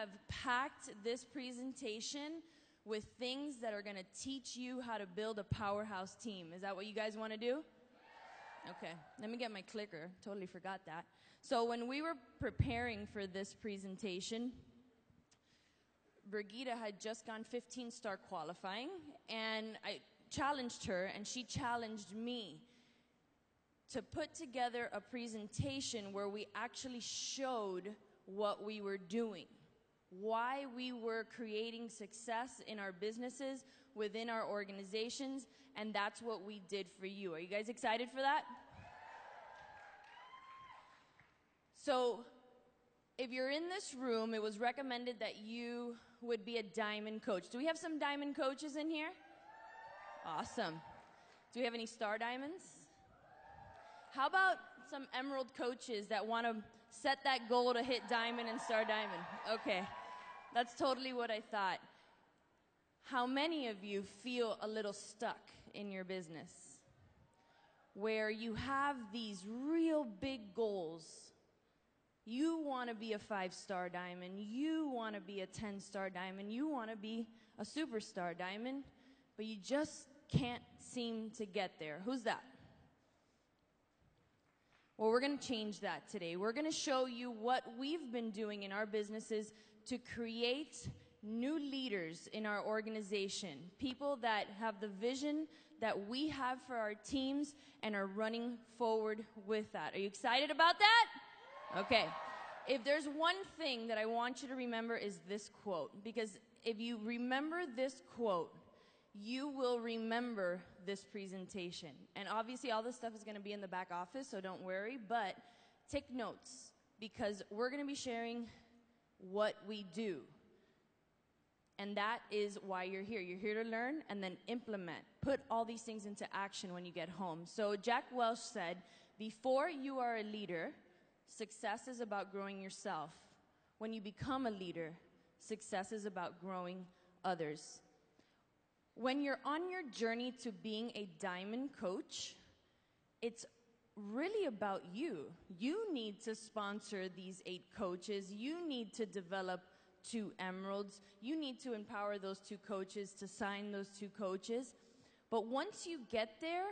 have packed this presentation with things that are going to teach you how to build a powerhouse team. Is that what you guys want to do? Okay, let me get my clicker. Totally forgot that. So when we were preparing for this presentation, Brigitte had just gone 15-star qualifying, and I challenged her, and she challenged me to put together a presentation where we actually showed what we were doing, why we were creating success in our businesses, within our organizations, and that's what we did for you. Are you guys excited for that? So, if you're in this room, it was recommended that you would be a diamond coach. Do we have some diamond coaches in here? Awesome. Do we have any star diamonds? How about some emerald coaches that want to set that goal to hit diamond and star diamond? Okay, that's totally what I thought. How many of you feel a little stuck in your business, where you have these real big goals? You want to be a 5-star diamond, you want to be a 10-star diamond, you want to be a superstar diamond, but you just can't seem to get there. Who's that? Well, we're going to change that today. We're going to show you what we've been doing in our businesses to create new leaders in our organization, people that have the vision that we have for our teams and are running forward with that. Are you excited about that? Okay. If there's one thing that I want you to remember is this quote, because if you remember this quote, you will remember this presentation. And obviously all this stuff is going to be in the back office, so don't worry, but take notes, because we're going to be sharing what we do. And that is why you're here. You're here to learn and then implement. Put all these things into action when you get home. So Jack Welch said, before you are a leader, success is about growing yourself. When you become a leader, success is about growing others. When you're on your journey to being a diamond coach, it's really about you. You need to sponsor these 8 coaches. You need to develop 2 emeralds. You need to empower those 2 coaches to sign those 2 coaches. But once you get there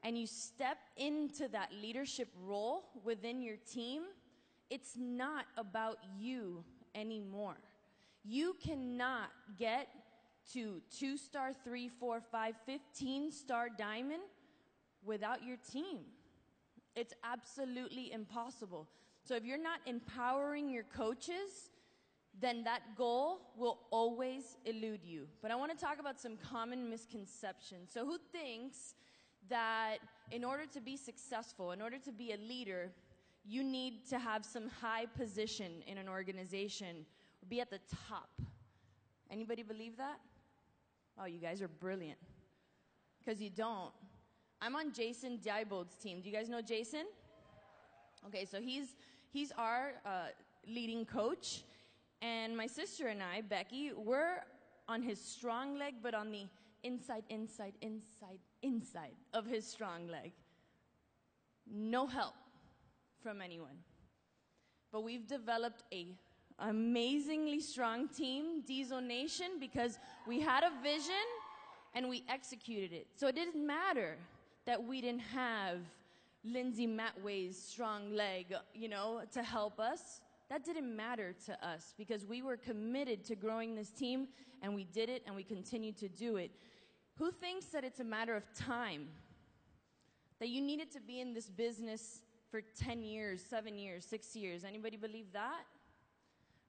and you step into that leadership role within your team, it's not about you anymore. You cannot get to 2-star, 3, 4, 5, 15-star diamond without your team. It's absolutely impossible. So if you're not empowering your coaches, then that goal will always elude you. But I want to talk about some common misconceptions. So who thinks that in order to be successful, in order to be a leader, you need to have some high position in an organization, or be at the top? Anybody believe that? Oh, you guys are brilliant. Because you don't. I'm on Jason Diebold's team. Do you guys know Jason? Okay, so he's our leading coach. And my sister and I, Becky, we're on his strong leg, but on the inside of his strong leg. No help from anyone. But we've developed a amazingly strong team, Diesel Nation, because we had a vision and we executed it. So it didn't matter that we didn't have Lindsay Matway's strong leg, to help us. That didn't matter to us because we were committed to growing this team, and we did it, and we continue to do it. Who thinks that it's a matter of time? That you needed to be in this business for 10 years, 7 years, 6 years? Anybody believe that?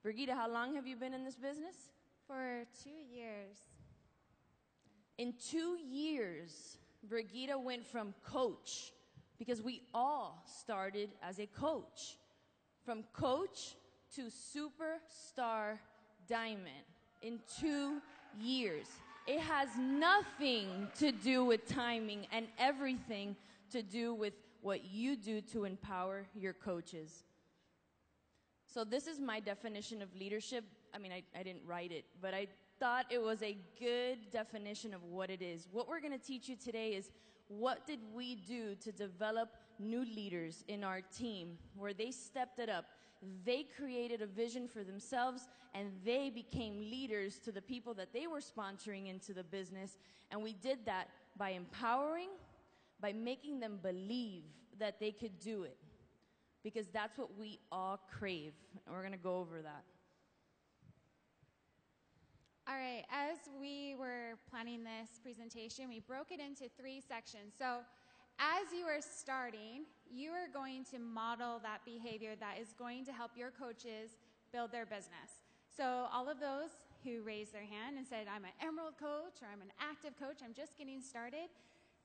Brigitte, how long have you been in this business? For 2 years. In 2 years, Brigitte went from coach, because we all started as a coach, from coach to superstar diamond in 2 years. It has nothing to do with timing and everything to do with what you do to empower your coaches. So this is my definition of leadership. I mean, I didn't write it, but I thought it was a good definition of what it is. What we're going to teach you today is, what did we do to develop new leaders in our team, where they stepped it up they created a vision for themselves and they became leaders to the people that they were sponsoring into the business. And we did that by empowering, by making them believe that they could do it. Because that's what we all crave. And we're going to go over that. All right, as we were planning this presentation, we broke it into 3 sections. So as you are starting, you are going to model that behavior that is going to help your coaches build their business. So all of those who raised their hand and said, I'm an Emerald coach or I'm an active coach, I'm just getting started.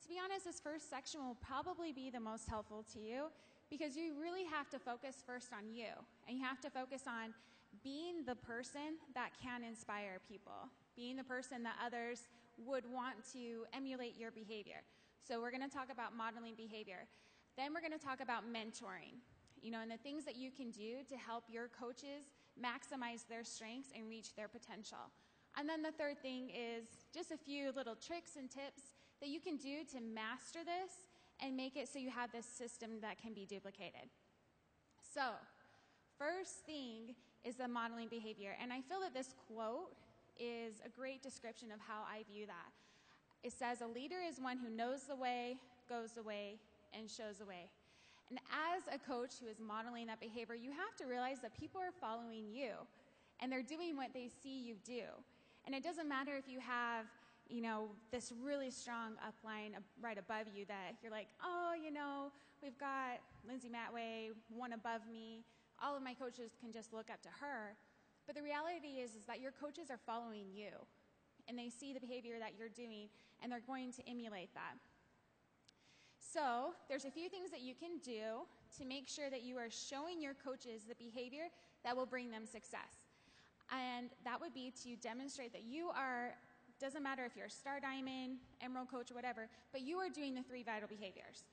To be honest, this first section will probably be the most helpful to you because you really have to focus first on you. And you have to focus on being the person that can inspire people, being the person that others would want to emulate your behavior. So we're going to talk about modeling behavior. Then we're going to talk about mentoring, and the things that you can do to help your coaches maximize their strengths and reach their potential. And then the third thing is just a few little tricks and tips that you can do to master this and make it so you have this system that can be duplicated. So first thing is the modeling behavior. And I feel that this quote is a great description of how I view that. It says, a leader is one who knows the way, goes the way, and shows the way. And as a coach who is modeling that behavior, you have to realize that people are following you, and they're doing what they see you do. And it doesn't matter if you have, this really strong upline right above you that you're like, oh, we've got Lindsay Matway, one above me. All of my coaches can just look up to her. But the reality is that your coaches are following you, and they see the behavior that you're doing, and they're going to emulate that. So there's a few things that you can do to make sure that you are showing your coaches the behavior that will bring them success. And that would be to demonstrate that you are, doesn't matter if you're a Star Diamond, Emerald coach, or whatever, but you are doing the 3 vital behaviors.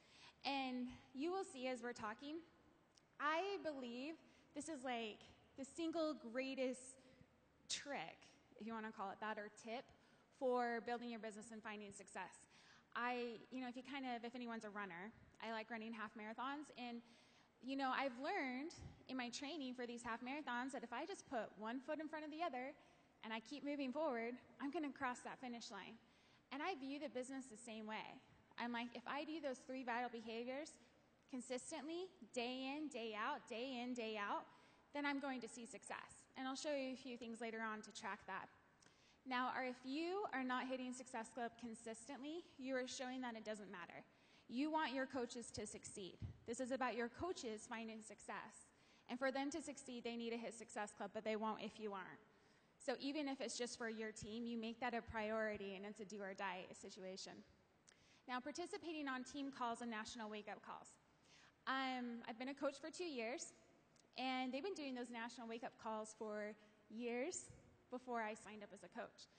And you will see as we're talking, I believe this is like the single greatest trick, if you want to call it that, or tip for building your business and finding success. If anyone's a runner, I like running half marathons. And, I've learned in my training for these half marathons that if I just put one foot in front of the other and I keep moving forward, I'm going to cross that finish line. And I view the business the same way. I'm like, if I do those 3 vital behaviors consistently, day in, day out, then I'm going to see success. And I'll show you a few things later on to track that. Now, if you are not hitting Success Club consistently, you are showing that it doesn't matter. You want your coaches to succeed. This is about your coaches finding success. And for them to succeed, they need to hit Success Club, but they won't if you aren't. So even if it's just for your team, you make that a priority, and it's a do or die situation. Now, participating on team calls and national wake-up calls. I've been a coach for 2 years, and they've been doing those national wake-up calls for years before I signed up as a coach.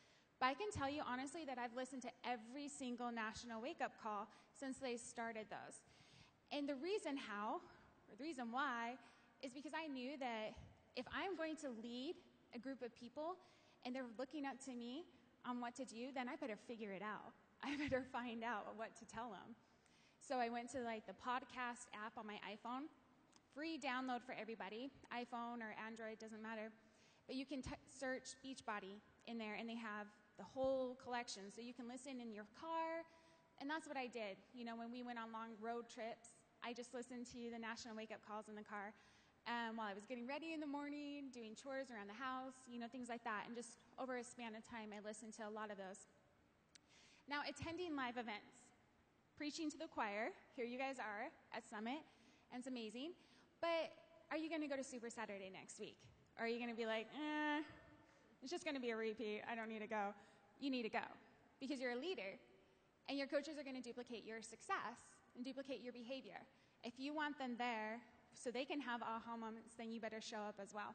But I can tell you honestly that I've listened to every single national wake-up call since they started those. And the reason why, is because I knew that if I'm going to lead a group of people and they're looking up to me on what to do, then I better figure it out. I better find out what to tell them. So I went to the podcast app on my iPhone, free download for everybody, iPhone or Android, doesn't matter. But you can search Beachbody in there, and they have the whole collection. So you can listen in your car, and that's what I did. When we went on long road trips, I just listened to the national wake-up calls in the car while I was getting ready in the morning, doing chores around the house, things like that. And just over a span of time, I listened to a lot of those. Now, attending live events. Preaching to the choir. Here you guys are at Summit, and it's amazing. But are you going to go to Super Saturday next week? Or are you going to be like, it's just going to be a repeat. I don't need to go. You need to go because you're a leader, and your coaches are going to duplicate your success and duplicate your behavior. If you want them there so they can have aha moments, then you better show up as well.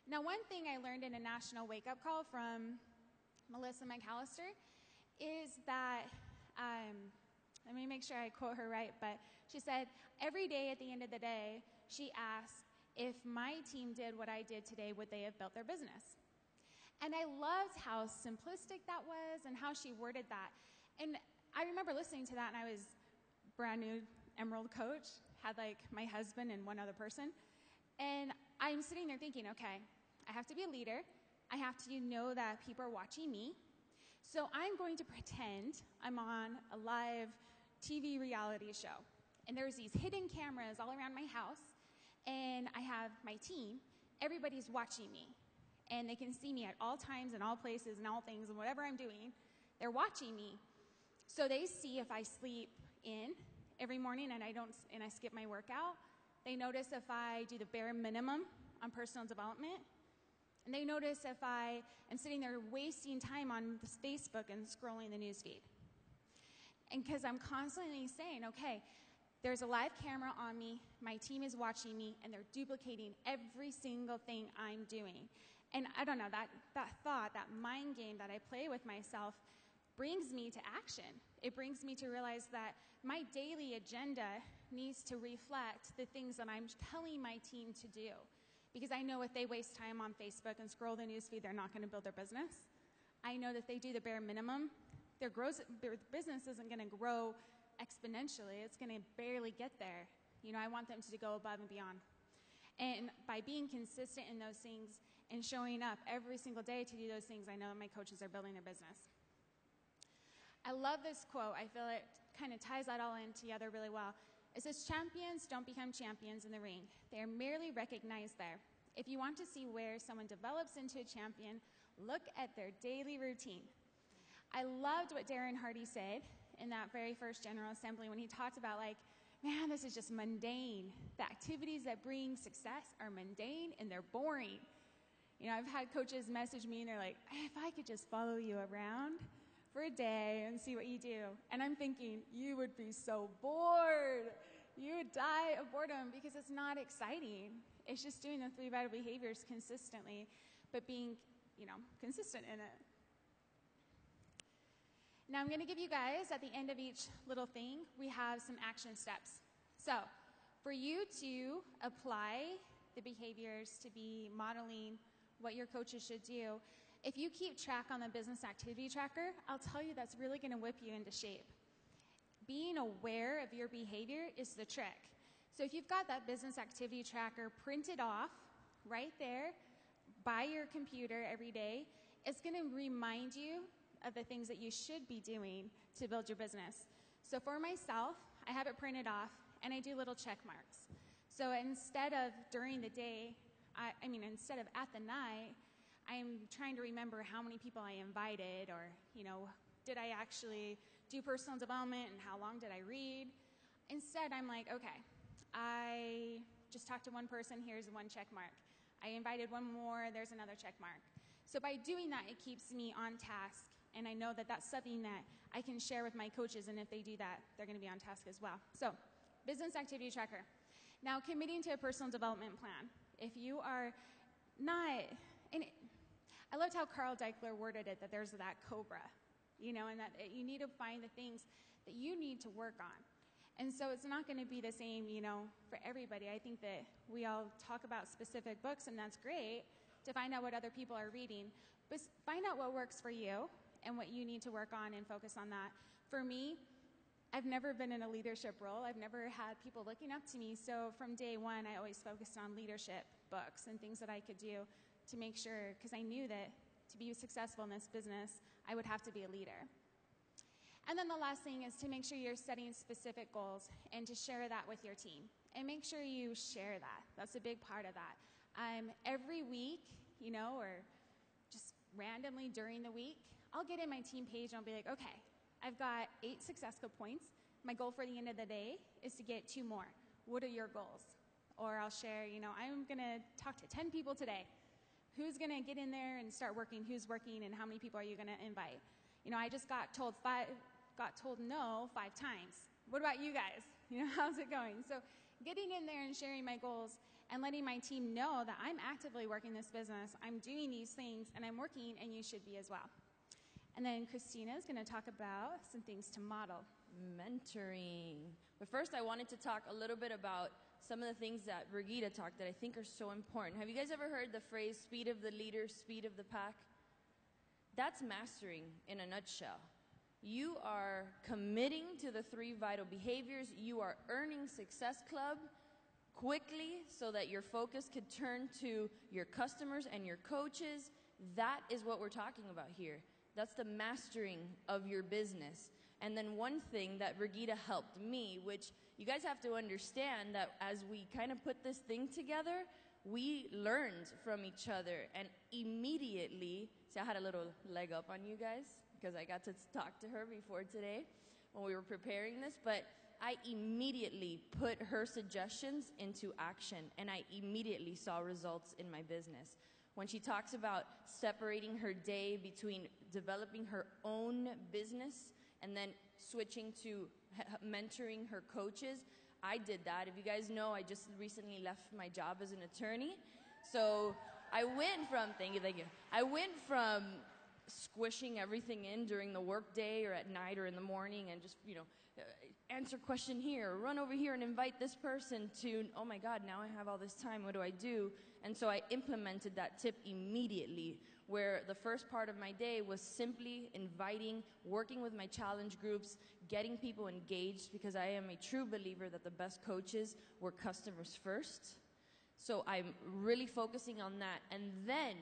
Now, one thing I learned in a national wake-up call from Melissa McAllister is that, let me make sure I quote her right, but she said, every day at the end of the day, she asked, if my team did what I did today, would they have built their business? And I loved how simplistic that was and how she worded that. And I remember listening to that, and I was brand new Emerald coach, had my husband and one other person. And I'm sitting there thinking, okay, I have to be a leader. I have to know that people are watching me. So I'm going to pretend I'm on a live TV reality show. And there's these hidden cameras all around my house. And I have my team. Everybody's watching me. And they can see me at all times and all places and all things and whatever I'm doing. They're watching me. So they see if I sleep in every morning and I skip my workout. They notice if I do the bare minimum on personal development. And they notice if I am sitting there wasting time on this Facebook and scrolling the newsfeed. And because I'm constantly saying, okay, there's a live camera on me, my team is watching me, and they're duplicating every single thing I'm doing. And I don't know, that thought, that mind game that I play with myself brings me to action. It brings me to realize that my daily agenda needs to reflect the things that I'm telling my team to do. Because I know if they waste time on Facebook and scroll the newsfeed, they're not going to build their business. I know that if they do the bare minimum, their business isn't going to grow exponentially. It's going to barely get there. You know, I want them to go above and beyond. And by being consistent in those things and showing up every single day to do those things, I know my coaches are building their business. I love this quote. I feel it kind of ties that all in together really well. It says, champions don't become champions in the ring. They are merely recognized there. If you want to see where someone develops into a champion, look at their daily routine. I loved what Darren Hardy said in that very first General Assembly when he talked about, like, man, this is just mundane. The activities that bring success are mundane and they're boring. You know, I've had coaches message me and they're like, if I could just follow you around for a day and see what you do. And I'm thinking, you would be so bored. You would die of boredom because it's not exciting. It's just doing the 3 vital behaviors consistently, but being, you know, consistent in it. Now I'm going to give you guys, at the end of each little thing, we have some action steps. So for you to apply the behaviors to be modeling what your coaches should do, if you keep track on the business activity tracker, I'll tell you that's really going to whip you into shape. Being aware of your behavior is the trick. So if you've got that business activity tracker printed off right there by your computer every day, it's going to remind you of the things that you should be doing to build your business. So for myself, I have it printed off and I do little check marks. So instead of during the day, instead of at the night, I'm trying to remember how many people I invited, or, you know, did I actually do personal development and how long did I read? Instead, I'm like, okay, I just talked to one person, here's one check mark. I invited one more, there's another check mark. So by doing that, it keeps me on task, and I know that that's something that I can share with my coaches, and if they do that, they're going to be on task as well. So, business activity tracker. Now, committing to a personal development plan. If you are not, and I loved how Carl Deichler worded it, that there's that cobra, you know, and that you need to find the things that you need to work on. And so it's not going to be the same, you know, for everybody. I think that we all talk about specific books, and that's great to find out what other people are reading. But find out what works for you and what you need to work on and focus on that. For me, I've never been in a leadership role. I've never had people looking up to me. So from day one, I always focused on leadership books and things that I could do to make sure, because I knew that to be successful in this business, I would have to be a leader. And then the last thing is to make sure you're setting specific goals and to share that with your team. And make sure you share that. That's a big part of that. Every week, you know, or just randomly during the week, I'll get in my team page and I'll be like, okay, I've got 8 successful points. My goal for the end of the day is to get 2 more. What are your goals? Or I'll share, you know, I'm going to talk to 10 people today. Who's going to get in there and start working? Who's working, and how many people are you going to invite? You know, I just got told no 5 times. What about you guys? You know, how's it going? So getting in there and sharing my goals and letting my team know that I'm actively working this business, I'm doing these things, and I'm working, and you should be as well. And then Kristina is going to talk about some things to model. Mentoring. But first, I wanted to talk a little bit about some of the things that Brigitte talked that I think are so important. Have you guys ever heard the phrase, speed of the leader, speed of the pack? That's mastering in a nutshell. You are committing to the 3 vital behaviors. You are earning Success Club quickly so that your focus could turn to your customers and your coaches. That is what we're talking about here. That's the mastering of your business. And then one thing that Brigitte helped me, which you guys have to understand that as we kind of put this thing together, we learned from each other. And immediately, see, I had a little leg up on you guys because I got to talk to her before today when we were preparing this, but I immediately put her suggestions into action, and I immediately saw results in my business. When she talks about separating her day between developing her own business and then switching to mentoring her coaches, I did that. If you guys know, I just recently left my job as an attorney. So I went from, thank you. I went from squishing everything in during the workday or at night or in the morning and just, answer question here, run over here and invite this person to, oh my God, now I have all this time, what do I do? And so I implemented that tip immediately, where the first part of my day was simply inviting, working with my challenge groups, getting people engaged, because I am a true believer that the best coaches were customers first. So I'm really focusing on that, and then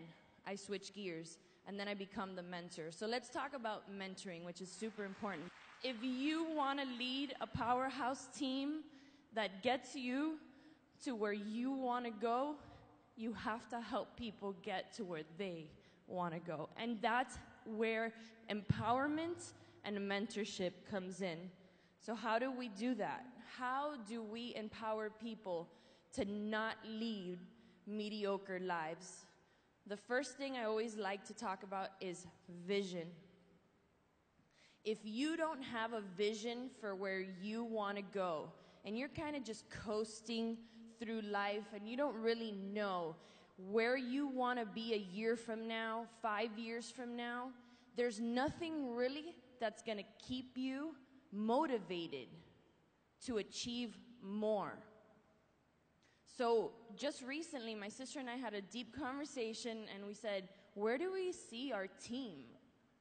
I switch gears, and then I become the mentor. So let's talk about mentoring, which is super important. If you want to lead a powerhouse team that gets you to where you want to go, you have to help people get to where they want to go. And that's where empowerment and mentorship comes in. So how do we do that? How do we empower people to not lead mediocre lives? The first thing I always like to talk about is vision. If you don't have a vision for where you want to go, and you're kind of just coasting through life and you don't really know where you want to be a year from now, 5 years from now, there's nothing really that's going to keep you motivated to achieve more. So just recently, my sister and I had a deep conversation, and we said, where do we see our team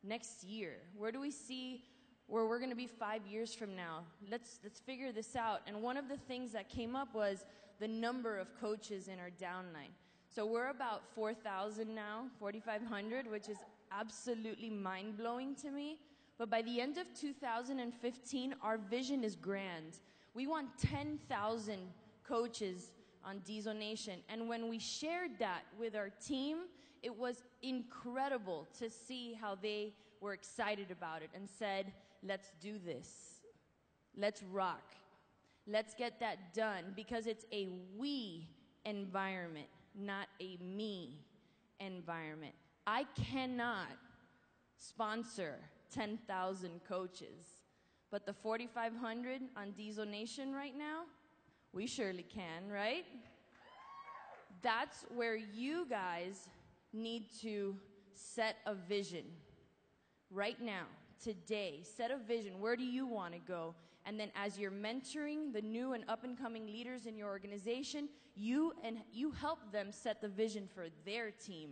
next year? Where do we see where we're going to be 5 years from now? Let's figure this out. And one of the things that came up was the number of coaches in our downline. So we're about 4,000 now, 4,500, which is absolutely mind-blowing to me. But by the end of 2015, our vision is grand. We want 10,000 coaches on Diesel Nation. And when we shared that with our team, it was incredible to see how they were excited about it and said, let's do this. Let's rock. Let's get that done, because it's a we environment, not a me environment. I cannot sponsor 10,000 coaches, but the 4,500 on Diesel Nation right now, we surely can, right? That's where you guys need to set a vision right now, today. Set a vision. Where do you want to go? And then as you're mentoring the new and up-and-coming leaders in your organization, you help them set the vision for their team,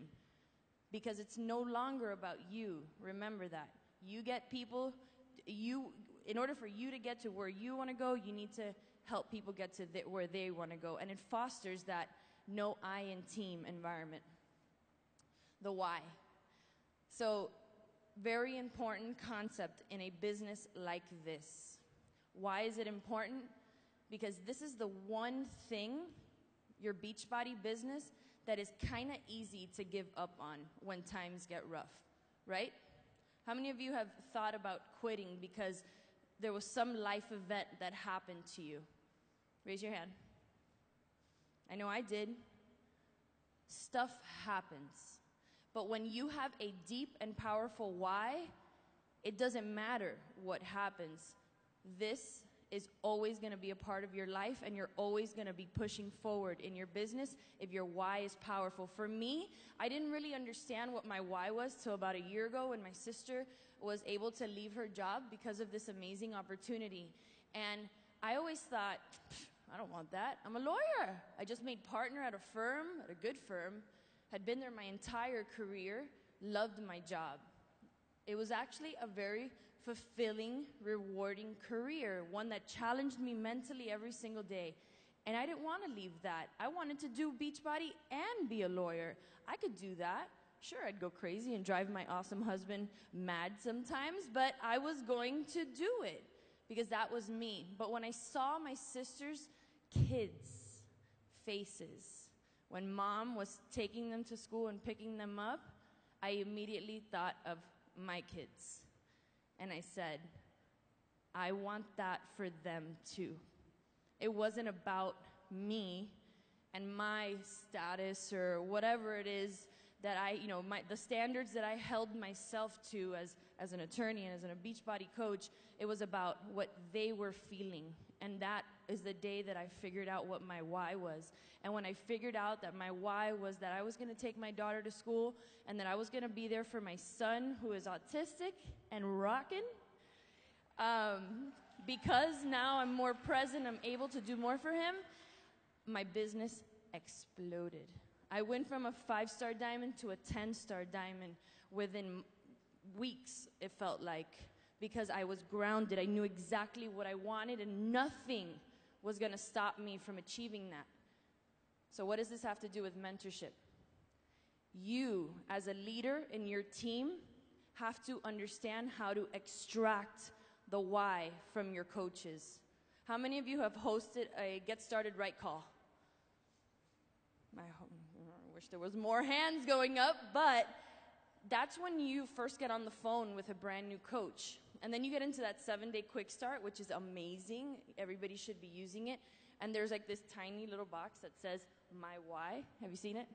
because it's no longer about you. Remember that. You get people, in order for you to get to where you want to go, you need to help people get to where they want to go. And it fosters that no I in team environment. The why. So, very important concept in a business like this. Why is it important? Because this is the one thing, your Beachbody business, that is kind of easy to give up on when times get rough, right? How many of you have thought about quitting because there was some life event that happened to you? Raise your hand. I know I did. Stuff happens. But when you have a deep and powerful why, it doesn't matter what happens. This is always going to be a part of your life, and you're always going to be pushing forward in your business if your why is powerful. For me, I didn't really understand what my why was till about a year ago, when my sister was able to leave her job because of this amazing opportunity. And I always thought, I don't want that. I'm a lawyer. I just made partner at a firm, at a good firm, had been there my entire career, loved my job. It was actually a very fulfilling, rewarding career, one that challenged me mentally every single day. And I didn't want to leave that. I wanted to do Beachbody and be a lawyer. I could do that. Sure, I'd go crazy and drive my awesome husband mad sometimes, but I was going to do it because that was me. But when I saw my sister's kids' faces, when mom was taking them to school and picking them up, I immediately thought of my kids. And I said, I want that for them too. It wasn't about me and my status or whatever it is that the standards that I held myself to as an attorney and as a Beachbody coach. It was about what they were feeling. And that is the day that I figured out what my why was. And when I figured out that my why was that I was going to take my daughter to school and that I was going to be there for my son who is autistic and rockin', because now I'm more present, I'm able to do more for him, my business exploded. I went from a 5-star diamond to a 10-star diamond within weeks, it felt like, because I was grounded. I knew exactly what I wanted, and nothing was going to stop me from achieving that. So what does this have to do with mentorship? You, as a leader in your team, have to understand how to extract the why from your coaches. How many of you have hosted a Get Started Right call? I wish there was more hands going up, but that's when you first get on the phone with a brand new coach. And then you get into that 7-day quick start, which is amazing. Everybody should be using it. And there's like this tiny little box that says, my why. Have you seen it?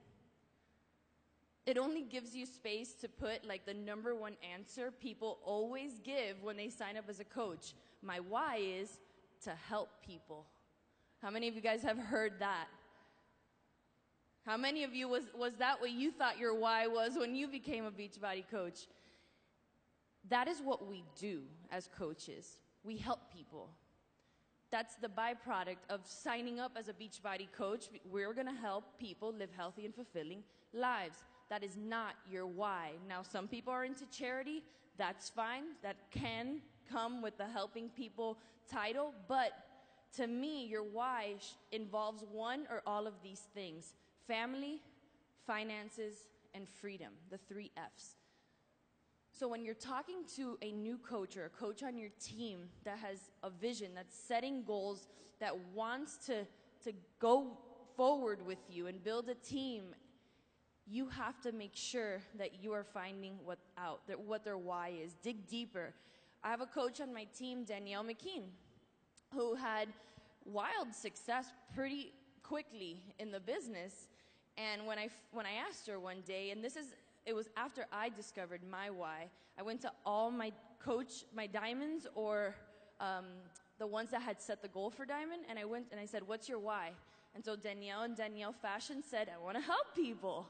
It only gives you space to put like the number one answer people always give when they sign up as a coach. My why is to help people. How many of you guys have heard that? How many of you was that what you thought your why was when you became a Beachbody coach? That is what we do as coaches. We help people. That's the byproduct of signing up as a Beachbody coach. We're going to help people live healthy and fulfilling lives. That is not your why. Now, some people are into charity. That's fine. That can come with the helping people title. But to me, your why involves one or all of these things: family, finances, and freedom, the 3 F's. So when you're talking to a new coach or a coach on your team that has a vision, that's setting goals, that wants to go forward with you and build a team, you have to make sure that you are finding what their why is. Dig deeper. I have a coach on my team, Danielle McKean, who had wild success pretty quickly in the business. And when I asked her one day, and it was after I discovered my why, I went to all my diamonds, or the ones that had set the goal for diamond, and I went and I said, what's your why? And so Danielle in Danielle fashion said, I want to help people.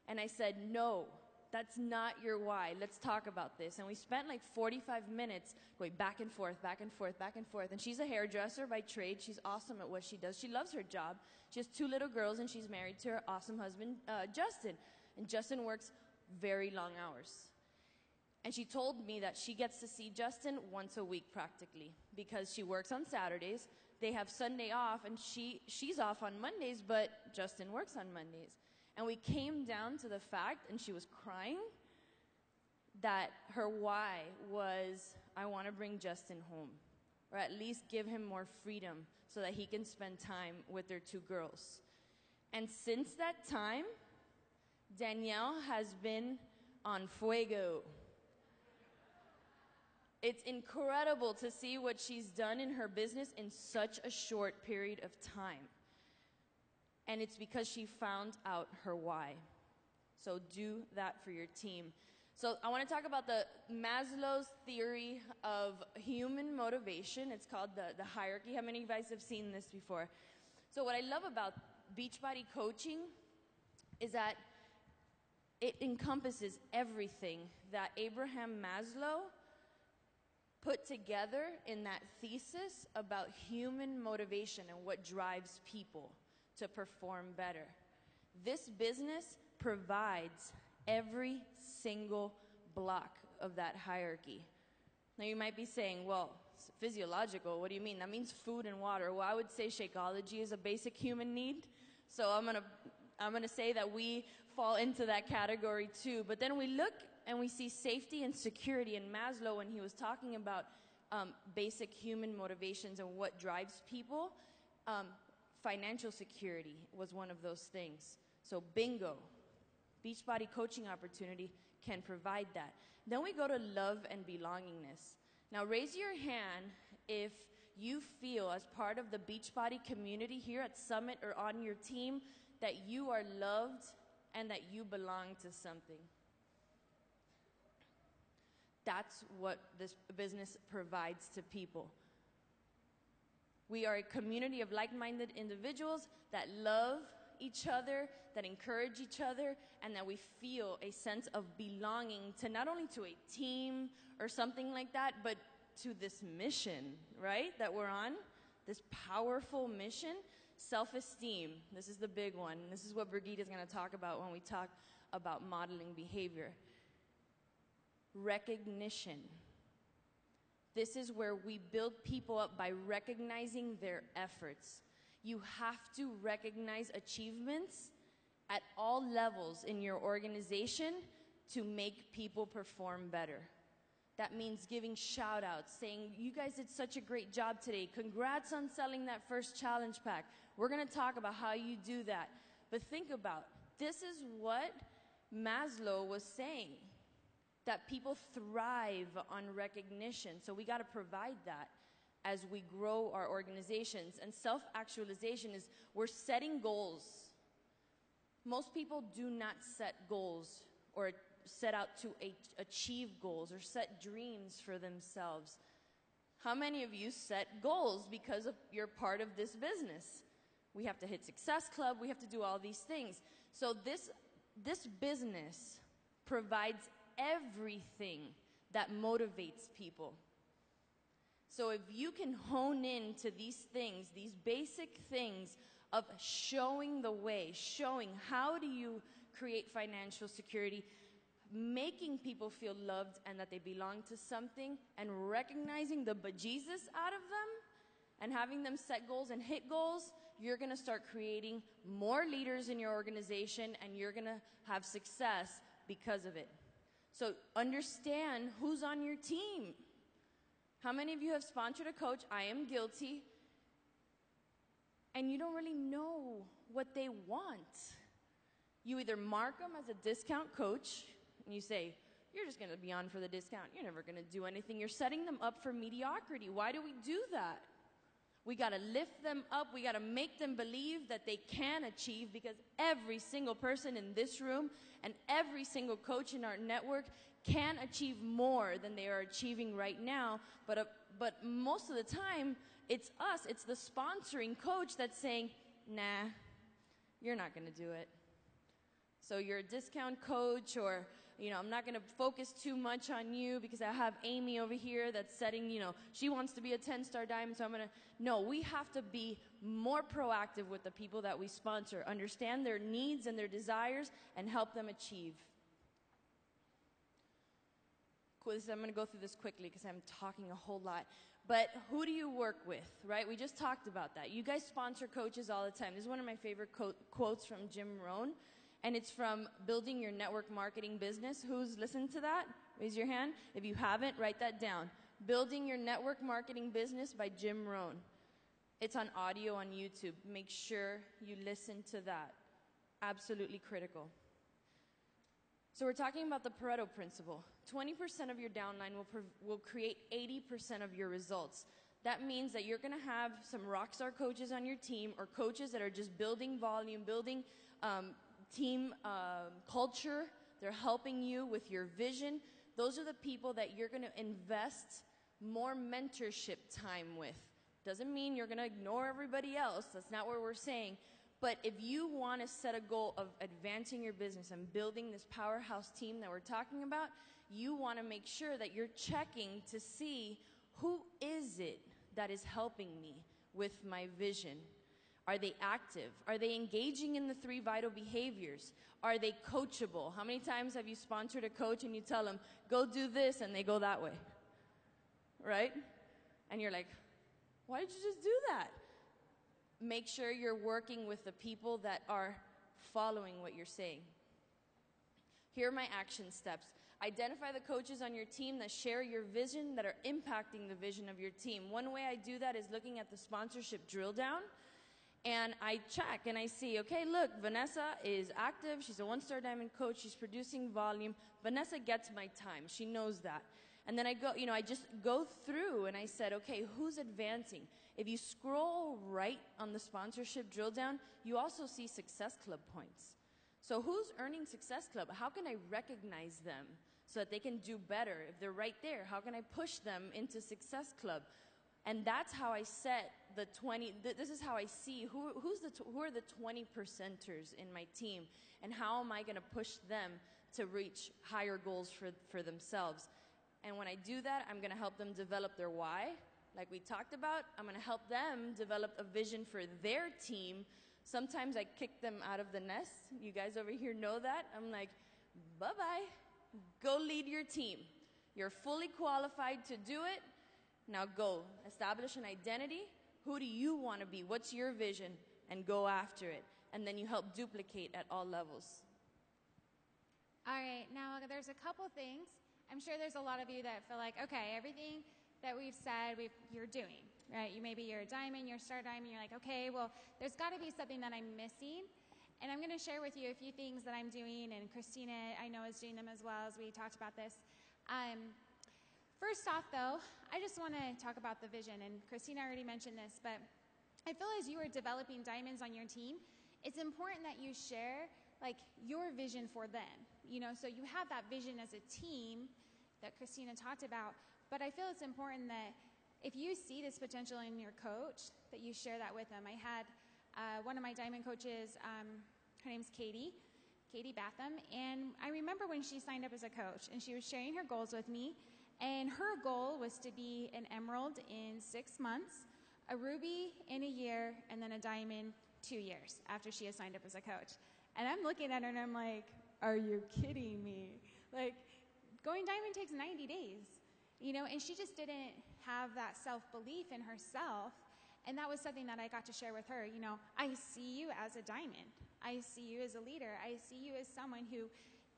And I said, no, that's not your why. Let's talk about this. And we spent like 45 minutes going back and forth, back and forth, back and forth. And she's a hairdresser by trade. She's awesome at what she does. She loves her job. She has 2 little girls, and she's married to her awesome husband, Justin. And Justin works very long hours. And she told me that she gets to see Justin once a week practically, because she works on Saturdays. They have Sunday off, and she's off on Mondays, but Justin works on Mondays. And we came down to the fact, and she was crying, that her why was, I want to bring Justin home, or at least give him more freedom so that he can spend time with their 2 girls. And since that time, Danielle has been on fuego. It's incredible to see what she's done in her business in such a short period of time. And it's because she found out her why. So do that for your team. So I want to talk about the Maslow's theory of human motivation. It's called the hierarchy. How many of you guys have seen this before? So what I love about Beachbody coaching is that it encompasses everything that Abraham Maslow put together in that thesis about human motivation and what drives people to perform better. This business provides every single block of that hierarchy. Now you might be saying, well, It's physiological. What do you mean? That means food and water. Well, I would say Shakeology is a basic human need. So I'm gonna say that we fall into that category too. But then we look and we see safety and security. And Maslow, when he was talking about basic human motivations and what drives people, financial security was one of those things. So bingo, Beachbody coaching opportunity can provide that. Then we go to love and belongingness. Now raise your hand if you feel as part of the Beachbody community here at Summit or on your team that you are loved and that you belong to something. That's what this business provides to people. We are a community of like-minded individuals that love each other, that encourage each other, and that we feel a sense of belonging to not only to a team or something like that, but to this mission, right, that we're on, this powerful mission. Self-esteem, this is the big one. This is what Brigitte is going to talk about when we talk about modeling behavior. Recognition. This is where we build people up by recognizing their efforts. You have to recognize achievements at all levels in your organization to make people perform better. That means giving shout outs, saying, you guys did such a great job today. Congrats on selling that first challenge pack. We're gonna talk about how you do that. But think about, this is what Maslow was saying, that people thrive on recognition. So we gotta provide that as we grow our organizations. And self-actualization is we're setting goals. Most people do not set goals or set out to achieve goals or set dreams for themselves. How many of you set goals because you're part of this business? We have to hit Success Club. We have to do all these things. So this business provides everything that motivates people. So if you can hone in to these things, these basic things of showing the way, showing how do you create financial security, making people feel loved and that they belong to something, and recognizing the bejesus out of them and having them set goals and hit goals, you're gonna start creating more leaders in your organization and you're gonna have success because of it. So understand who's on your team. How many of you have sponsored a coach? I am guilty. And you don't really know what they want. You either mark them as a discount coach, and you say, you're just going to be on for the discount. You're never going to do anything. You're setting them up for mediocrity. Why do we do that? We got to lift them up. We got to make them believe that they can achieve, because every single person in this room and every single coach in our network can achieve more than they are achieving right now. But most of the time, it's us. It's the sponsoring coach that's saying, nah, you're not going to do it. So you're a discount coach, or, you know, I'm not going to focus too much on you because I have Amy over here that's setting, you know, she wants to be a 10-star diamond, so I'm going to. No, we have to be more proactive with the people that we sponsor, understand their needs and their desires, and help them achieve. Cool, I'm going to go through this quickly because I'm talking a whole lot. But who do you work with, right? We just talked about that. You guys sponsor coaches all the time. This is one of my favorite quotes from Jim Rohn. And it's from Building Your Network Marketing Business. Who's listened to that? Raise your hand. If you haven't, write that down. Building Your Network Marketing Business by Jim Rohn. It's on audio on YouTube. Make sure you listen to that. Absolutely critical. So we're talking about the Pareto principle. 20% of your downline will create 80% of your results. That means that you're going to have some rock star coaches on your team, or coaches that are just building volume, building team culture. They're helping you with your vision. Those are the people that you're going to invest more mentorship time with. Doesn't mean you're going to ignore everybody else. That's not what we're saying. But if you want to set a goal of advancing your business and building this powerhouse team that we're talking about, you want to make sure that you're checking to see, who is it that is helping me with my vision? Are they active? Are they engaging in the 3 vital behaviors? Are they coachable? How many times have you sponsored a coach and you tell them, go do this, and they go that way? Right? And you're like, why did you just do that? Make sure you're working with the people that are following what you're saying. Here are my action steps. Identify the coaches on your team that share your vision, that are impacting the vision of your team. One way I do that is looking at the sponsorship drill down. And I check and I see, okay, look, Vanessa is active. She's a one-star diamond coach. She's producing volume. Vanessa gets my time. She knows that. And then I go, I just go through and I said, okay, who's advancing? If you scroll right on the sponsorship drill down, you also see Success Club points. So who's earning Success Club? How can I recognize them so that they can do better? If they're right there, how can I push them into Success Club? And that's how I set the 20, this is how I see who are the 20 percenters in my team, and how am I going to push them to reach higher goals for themselves. And when I do that, I'm going to help them develop their why, like we talked about. I'm going to help them develop a vision for their team. Sometimes I kick them out of the nest. You guys over here know that. I'm like, bye-bye. Go lead your team. You're fully qualified to do it. Now go. Establish an identity. Who do you want to be? What's your vision? And go after it. And then you help duplicate at all levels. All right, now there's a couple things. I'm sure there's a lot of you that feel like, okay, everything that we've said, you're doing, right? Maybe you're a diamond, you're a star diamond, you're like, okay, well, there's got to be something that I'm missing. And I'm going to share with you a few things that I'm doing, and Kristina, I know, is doing them as well, as we talked about this. First off, though, I just want to talk about the vision, and Kristina already mentioned this, but I feel as you are developing diamonds on your team, it's important that you share, like, your vision for them. So you have that vision as a team that Kristina talked about, but I feel it's important that if you see this potential in your coach, that you share that with them. I had one of my diamond coaches, her name's Katie Batham, and I remember when she signed up as a coach, and she was sharing her goals with me, and her goal was to be an emerald in 6 months, a ruby in a year, and then a diamond 2 years after she had signed up as a coach. And I'm looking at her and I'm like, are you kidding me? Like, going diamond takes 90 days, and she just didn't have that self-belief in herself. And that was something that I got to share with her. I see you as a diamond. I see you as a leader. I see you as someone who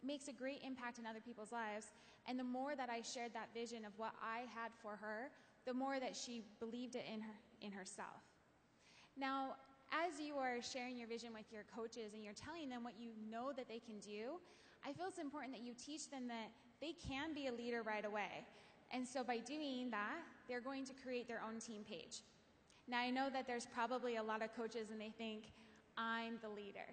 makes a great impact in other people's lives. And the more that I shared that vision of what I had for her, the more that she believed it in herself. Now, as you are sharing your vision with your coaches and you're telling them what you know that they can do, I feel it's important that you teach them that they can be a leader right away. And so by doing that, they're going to create their own team page. Now, I know that there's probably a lot of coaches and they think, I'm the leader.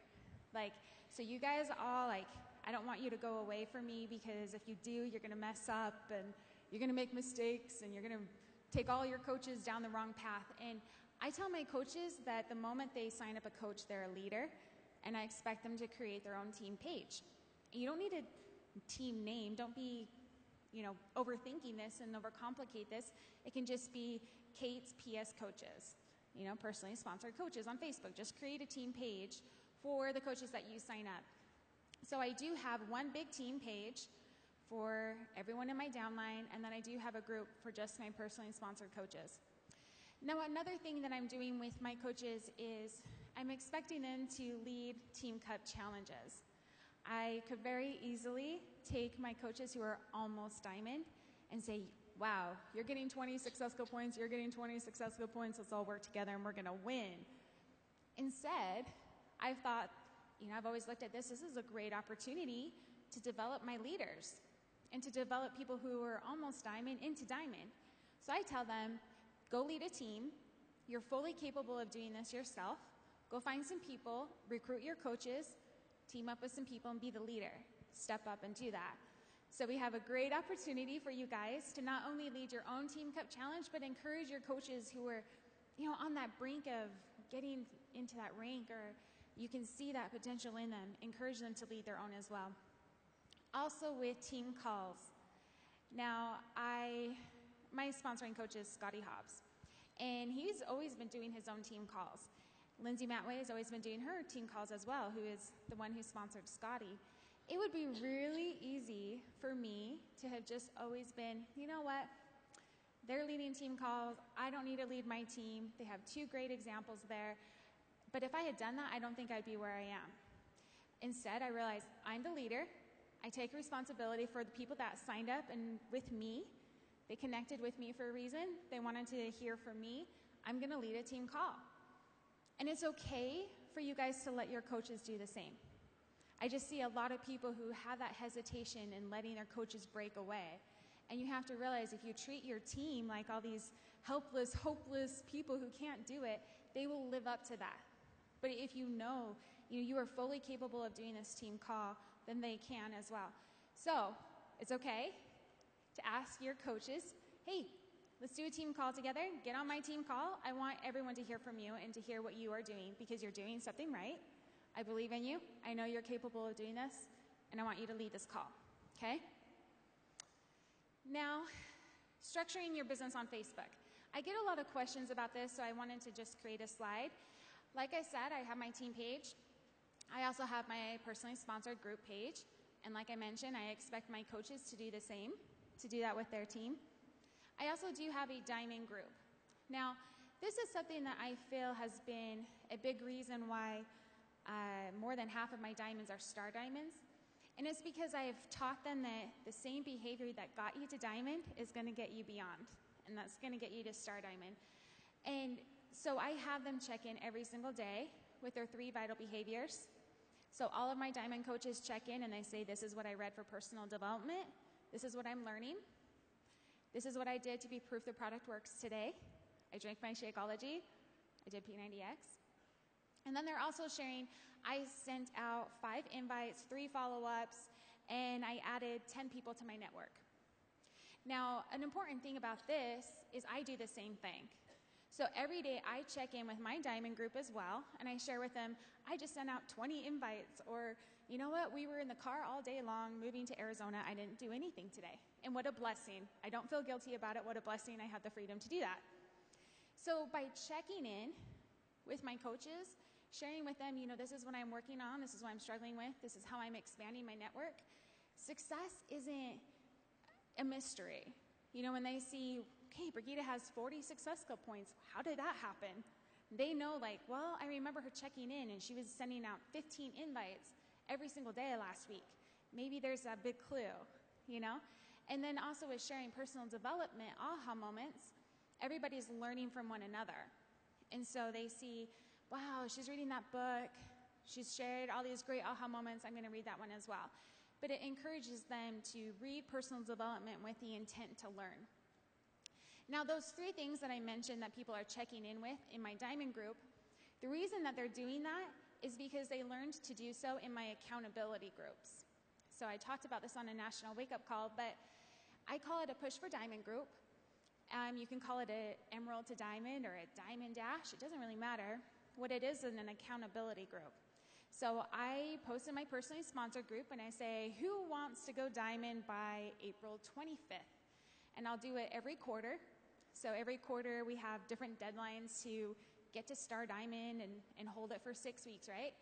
So you guys all, I don't want you to go away from me, because if you do, you're going to mess up and you're going to make mistakes and you're going to take all your coaches down the wrong path. And I tell my coaches that the moment they sign up a coach, they're a leader, and I expect them to create their own team page. You don't need a team name. Don't be, overthinking this and overcomplicate this. It can just be Kate's PS Coaches, personally sponsored coaches on Facebook. Just create a team page for the coaches that you sign up. So I do have one big team page for everyone in my downline, and then I do have a group for just my personally sponsored coaches. Now, another thing that I'm doing with my coaches is I'm expecting them to lead Team Cup challenges. I could very easily take my coaches who are almost diamond and say, wow, you're getting 20 Success Club points, you're getting 20 Success Club points, let's all work together and we're going to win. Instead, I've thought, I've always looked at this is a great opportunity to develop my leaders and to develop people who are almost diamond into diamond. So I tell them, go lead a team. You're fully capable of doing this yourself. Go find some people, recruit your coaches, team up with some people, and be the leader. Step up and do that. So we have a great opportunity for you guys to not only lead your own Team Cup challenge, but encourage your coaches who are, on that brink of getting into that rank, or you can see that potential in them. Encourage them to lead their own as well. Also with team calls. Now, my sponsoring coach is Scotty Hobbs, and he's always been doing his own team calls. Lindsay Matway has always been doing her team calls as well, who is the one who sponsored Scotty. It would be really easy for me to have just always been, you know what, They're leading team calls. I don't need to lead my team. They have 2 great examples there. But if I had done that, I don't think I'd be where I am. Instead, I realized I'm the leader. I take responsibility for the people that signed up and with me. They connected with me for a reason. They wanted to hear from me. I'm going to lead a team call. And it's okay for you guys to let your coaches do the same. I just see a lot of people who have that hesitation in letting their coaches break away. And you have to realize if you treat your team like all these helpless, hopeless people who can't do it, they will live up to that. But if you know you are fully capable of doing this team call, then they can as well. So it's okay to ask your coaches, hey, let's do a team call together. Get on my team call. I want everyone to hear from you and to hear what you are doing because you're doing something right. I believe in you. I know you're capable of doing this, and I want you to lead this call, okay? Now, structuring your business on Facebook. I get a lot of questions about this, so I wanted to just create a slide. Like I said, I have my team page. I also have my personally sponsored group page. And like I mentioned, I expect my coaches to do the same, to do that with their team. I also do have a diamond group. Now, this is something that I feel has been a big reason why more than half of my diamonds are star diamonds. And it's because I have taught them that the same behavior that got you to diamond is going to get you beyond. And that's going to get you to star diamond. And so I have them check in every single day with their 3 vital behaviors. So all of my diamond coaches check in and they say, this is what I read for personal development. This is what I'm learning. This is what I did to be proof the product works today. I drank my Shakeology. I did P90X. And then they're also sharing, I sent out 5 invites, 3 follow-ups, and I added 10 people to my network. Now, an important thing about this is I do the same thing. So every day I check in with my diamond group as well, and I share with them, I just sent out 20 invites, or you know what, we were in the car all day long moving to Arizona. I didn't do anything today. And what a blessing. I don't feel guilty about it. What a blessing I have the freedom to do that. So by checking in with my coaches, sharing with them, this is what I'm working on, this is what I'm struggling with, this is how I'm expanding my network, success isn't a mystery. When they see, okay, Brigitte has 40 success skill points, how did that happen? They know, I remember her checking in and she was sending out 15 invites every single day last week. Maybe there's a big clue, And then also with sharing personal development, aha moments, everybody's learning from one another. And so they see, wow, she's reading that book. She's shared all these great aha moments. I'm going to read that one as well. But it encourages them to read personal development with the intent to learn. Now, those 3 things that I mentioned that people are checking in with in my diamond group, the reason that they're doing that is because they learned to do so in my accountability groups. So I talked about this on a national wake-up call, but I call it a push for diamond group. You can call it an emerald to diamond or a diamond dash. It doesn't really matter. What it is an accountability group. So I post in my personally sponsored group and I say, who wants to go diamond by April 25th? And I'll do it every quarter. So every quarter we have different deadlines to get to star diamond and hold it for 6 weeks, right?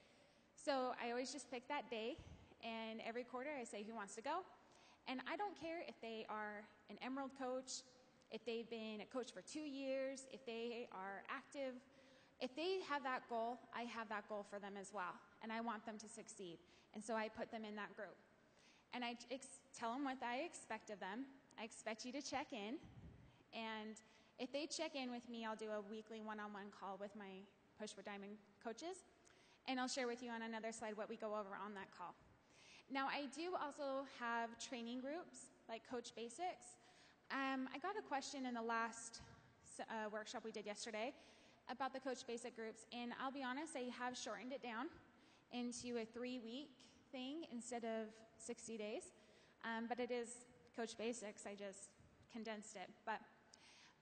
So I always just pick that day, and every quarter I say, who wants to go? And I don't care if they are an emerald coach, if they've been a coach for 2 years, if they are active. If they have that goal, I have that goal for them as well, and I want them to succeed. And so I put them in that group. And I tell them what I expect of them. I expect you to check in, and if they check in with me, I'll do a weekly one-on-one call with my Push for Diamond coaches, and I'll share with you on another slide what we go over on that call. Now, I do also have training groups, like Coach Basics. I got a question in the last workshop we did yesterday about the Coach Basic groups, and I'll be honest, I have shortened it down into a 3-week thing instead of 60 days, but it is Coach Basics. I just condensed it. But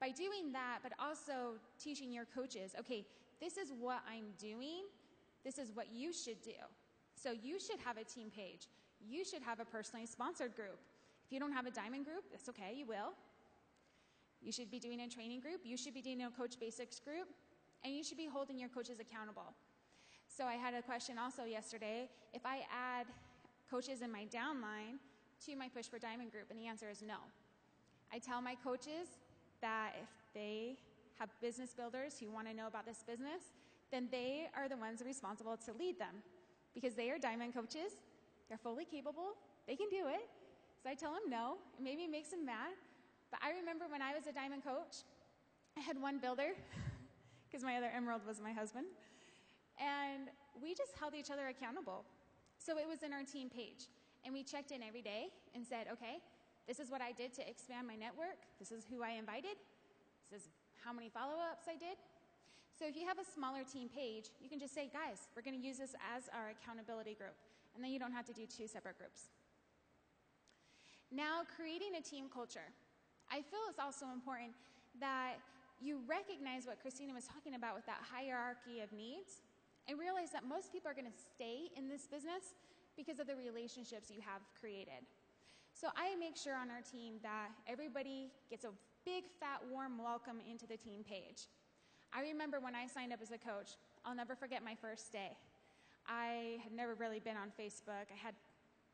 by doing that, but also teaching your coaches, okay, this is what I'm doing, this is what you should do. So you should have a team page. You should have a personally sponsored group. If you don't have a diamond group, that's okay, you will. You should be doing a training group. You should be doing a Coach Basics group. And you should be holding your coaches accountable. So I had a question also yesterday. If I add coaches in my downline to my Push for Diamond group, and the answer is no. I tell my coaches that if they have business builders who want to know about this business, then they are the ones responsible to lead them because they are diamond coaches. They're fully capable. They can do it. So I tell them no. It maybe makes them mad. But I remember when I was a diamond coach, I had one builder because my other emerald was my husband. And we just held each other accountable. So it was in our team page. And we checked in every day and said, okay, this is what I did to expand my network. This is who I invited. This is how many follow-ups I did. So if you have a smaller team page, you can just say, guys, we're going to use this as our accountability group. And then you don't have to do 2 separate groups. Now, creating a team culture. I feel it's also important that you recognize what Kristina was talking about with that hierarchy of needs and realize that most people are going to stay in this business because of the relationships you have created. So I make sure on our team that everybody gets a big, fat, warm welcome into the team page. I remember when I signed up as a coach, I'll never forget my first day. I had never really been on Facebook. I had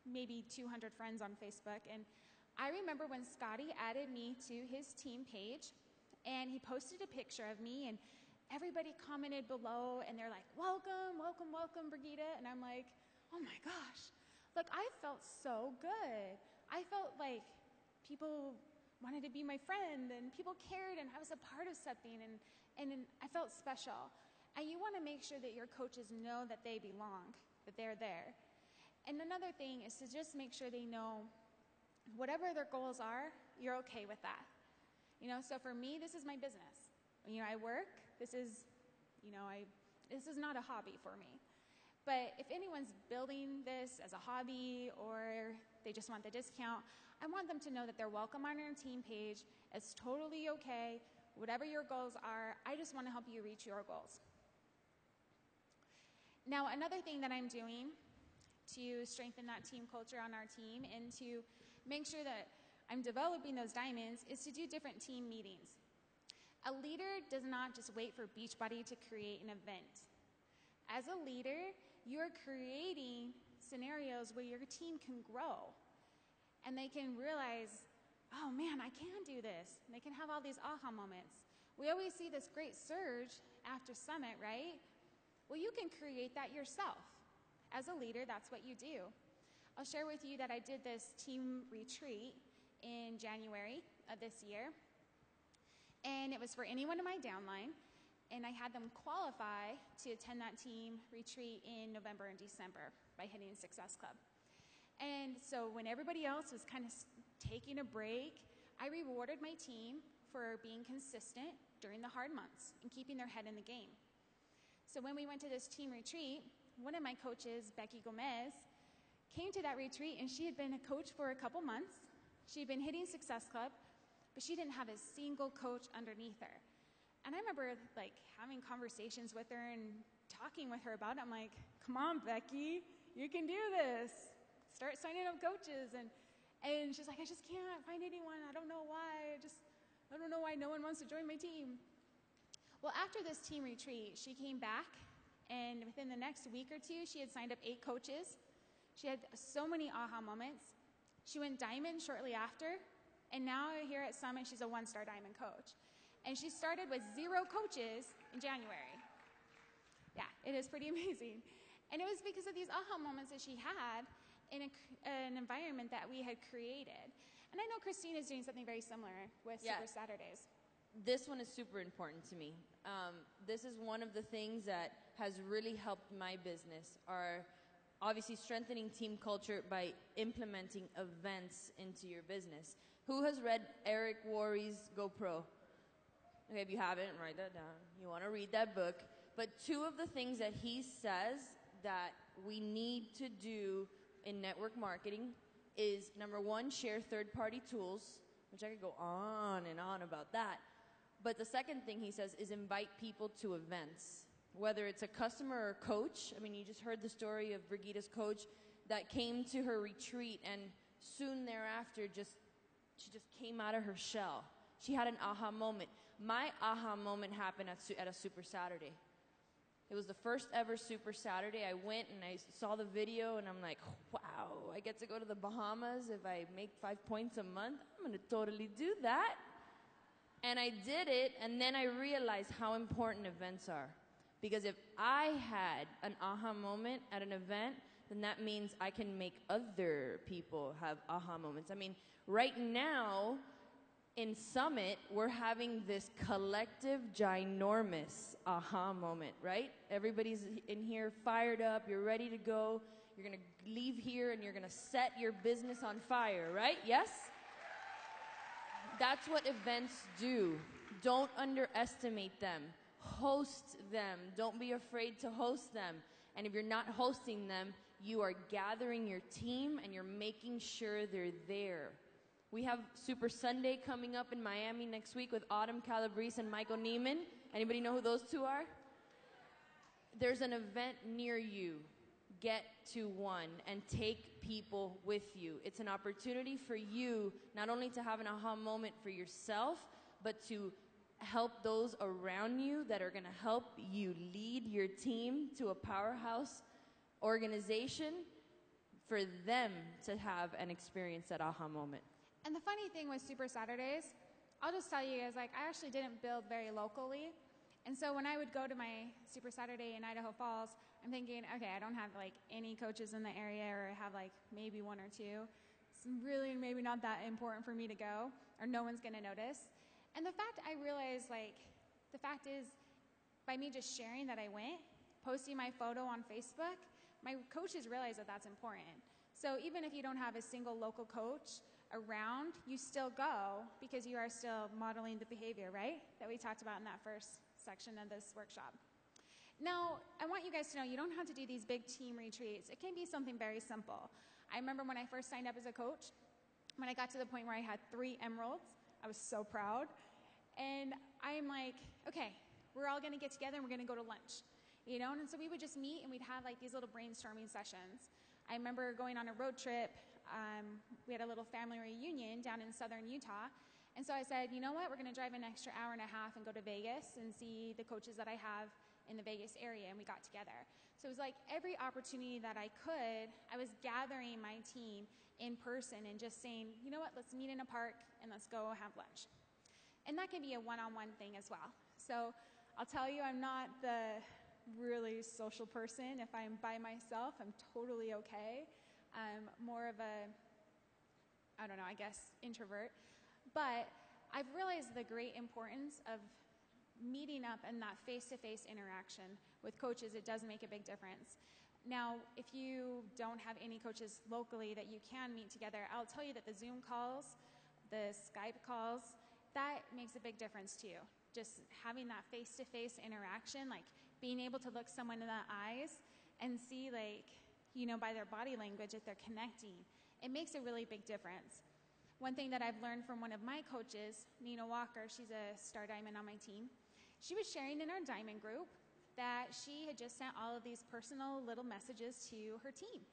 maybe 200 friends on Facebook. And I remember when Scotty added me to his team page, and he posted a picture of me, and everybody commented below, and they're like, welcome, welcome, welcome, Brigitte. And I'm like, oh my gosh. Like, I felt so good. I felt like people wanted to be my friend, and people cared, and I was a part of something, and I felt special. And you want to make sure that your coaches know that they belong, that they're there. And another thing is to just make sure they know whatever their goals are, you're okay with that. So for me, this is my business. I work. This is not a hobby for me. But if anyone's building this as a hobby or they just want the discount, I want them to know that they're welcome on our team page. It's totally okay. Whatever your goals are, I just want to help you reach your goals. Now, another thing that I'm doing to strengthen that team culture on our team and to make sure that I'm developing those diamonds is to do different team meetings. A leader does not just wait for Beachbody to create an event. As a leader, you're creating scenarios where your team can grow and they can realize, oh man, I can do this. And they can have all these aha moments. We always see this great surge after summit, right? Well, you can create that yourself. As a leader, that's what you do. I'll share with you that I did this team retreat in January of this year. And it was for anyone in my downline. And I had them qualify to attend that team retreat in November and December by hitting Success Club. And so when everybody else was kind of taking a break, I rewarded my team for being consistent during the hard months and keeping their head in the game. So when we went to this team retreat, one of my coaches, Becky Gomez, came to that retreat, and she had been a coach for a couple months. She had been hitting Success Club, but she didn't have a single coach underneath her. And I remember having conversations with her and talking with her about it. I'm like, come on, Becky, you can do this. Start signing up coaches. And she's like, I just can't find anyone. I don't know why. I don't know why no one wants to join my team. Well, after this team retreat, she came back, and within the next week or two, she had signed up 8 coaches. She had so many aha moments. She went diamond shortly after, and now here at Summit, she's a 1-star diamond coach. And she started with 0 coaches in January. Yeah, it is pretty amazing. And it was because of these aha moments that she had in an environment that we had created. And I know Kristina is doing something very similar with Super Saturdays. This one is super important to me. This is one of the things that has really helped my business, are obviously strengthening team culture by implementing events into your business. Who has read Eric Worre's Go Pro? Okay, if you haven't, write that down. You want to read that book. But 2 of the things that he says that we need to do in network marketing is, number 1, share third-party tools, which I could go on and on about that. But the second thing he says is invite people to events, whether it's a customer or a coach. I mean, you just heard the story of Brigitte's coach that came to her retreat, and soon thereafter she just came out of her shell. She had an aha moment. My aha moment happened at a Super Saturday. It was the first ever Super Saturday. I went and I saw the video, and I'm like, wow, I get to go to the Bahamas if I make 5 points a month. I'm going to totally do that. And I did it, and then I realized how important events are. Because if I had an aha moment at an event, then that means I can make other people have aha moments. I mean, right now, in Summit, we're having this collective, ginormous aha moment, right? Everybody's in here fired up, you're ready to go, you're gonna leave here and you're gonna set your business on fire, right? Yes? That's what events do. Don't underestimate them. Host them. Don't be afraid to host them. And if you're not hosting them, you are gathering your team and you're making sure they're there. We have Super Sunday coming up in Miami next week with Autumn Calabrese and Michael Neiman. Anybody know who those two are? There's an event near you. Get to one and take people with you. It's an opportunity for you not only to have an aha moment for yourself, but to help those around you that are going to help you lead your team to a powerhouse organization, for them to have and experience that aha moment. And the funny thing with Super Saturdays, I'll just tell you guys, like, I actually didn't build very locally. And so when I would go to my Super Saturday in Idaho Falls, I'm thinking, okay, I don't have like any coaches in the area, or I have like maybe one or two. It's really maybe not that important for me to go, or no one's going to notice. And the fact is, by me just sharing that I went, posting my photo on Facebook, my coaches realize that that's important. So even if you don't have a single local coach around, you still go because you are still modeling the behavior, right? That we talked about in that first section of this workshop. Now, I want you guys to know you don't have to do these big team retreats. It can be something very simple. I remember when I first signed up as a coach, when I got to the point where I had 3 emeralds, I was so proud. And I'm like, okay, we're all going to get together and we're going to go to lunch. You know, and so we would just meet and we'd have like these little brainstorming sessions. I remember going on a road trip. We had a little family reunion down in southern Utah. And so I said, you know what, we're going to drive an extra hour and a half and go to Vegas and see the coaches that I have in the Vegas area, and we got together. So it was like every opportunity that I could, I was gathering my team in person and just saying, you know what, let's meet in a park and let's go have lunch. And that can be a one-on-one thing as well. So I'll tell you, I'm not the really social person. If I'm by myself, I'm totally okay. I'm more of a, I don't know, I guess, introvert. But I've realized the great importance of meeting up and that face-to-face interaction with coaches. It does make a big difference. Now, if you don't have any coaches locally that you can meet together, I'll tell you that the Zoom calls, the Skype calls, that makes a big difference too. Just having that face-to-face interaction, like being able to look someone in the eyes and see, like, you know, by their body language if they're connecting. It makes a really big difference. One thing that I've learned from one of my coaches, Nina Walker, she's a star diamond on my team, she was sharing in our diamond group that she had just sent all of these personal little messages to her team.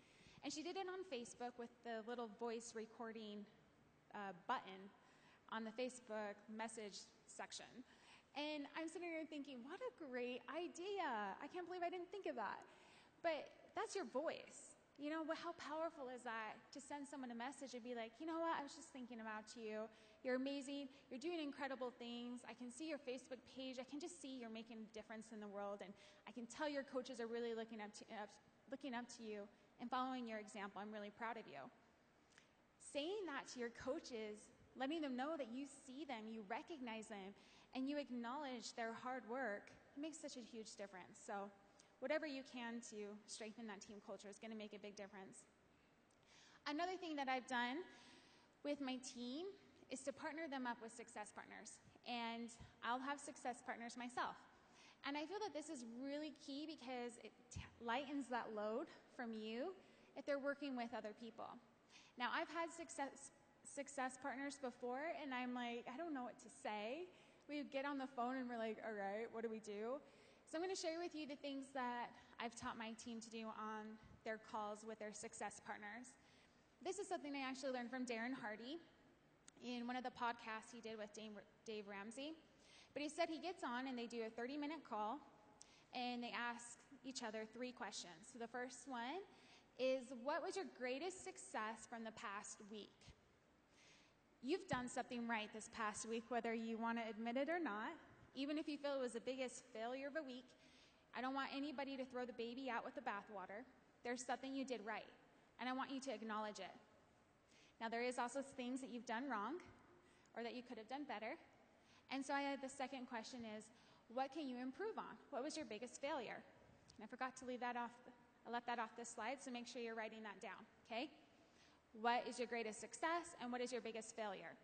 And she did it on Facebook with the little voice recording button on the Facebook message section. And I'm sitting here thinking, what a great idea. I can't believe I didn't think of that. But that's your voice. You know, how powerful is that to send someone a message and be like, you know what, I was just thinking about you. You're amazing. You're doing incredible things. I can see your Facebook page. I can just see you're making a difference in the world. And I can tell your coaches are really looking up to you and following your example. I'm really proud of you. Saying that to your coaches, letting them know that you see them, you recognize them, and you acknowledge their hard work, it makes such a huge difference. So whatever you can to strengthen that team culture is going to make a big difference. Another thing that I've done with my team is to partner them up with success partners. And I'll have success partners myself. And I feel that this is really key because it lightens that load from you if they're working with other people. Now, I've had success partners before, and I'm like, I don't know what to say. We get on the phone and we're like, all right, what do we do? So I'm going to share with you the things that I've taught my team to do on their calls with their success partners. This is something I actually learned from Darren Hardy in one of the podcasts he did with Dave Ramsey. But he said he gets on and they do a 30-minute call and they ask each other 3 questions. So the first one is, what was your greatest success from the past week? you've done something right this past week, whether you want to admit it or not. Even if you feel it was the biggest failure of a week, I don't want anybody to throw the baby out with the bathwater. There's something you did right, and I want you to acknowledge it. Now, there is also things that you've done wrong or that you could have done better. And so the second question is, what can you improve on? What was your biggest failure? And I forgot to leave that off. I left that off this slide, so make sure you're writing that down, okay? What is your greatest success, and what is your biggest failure?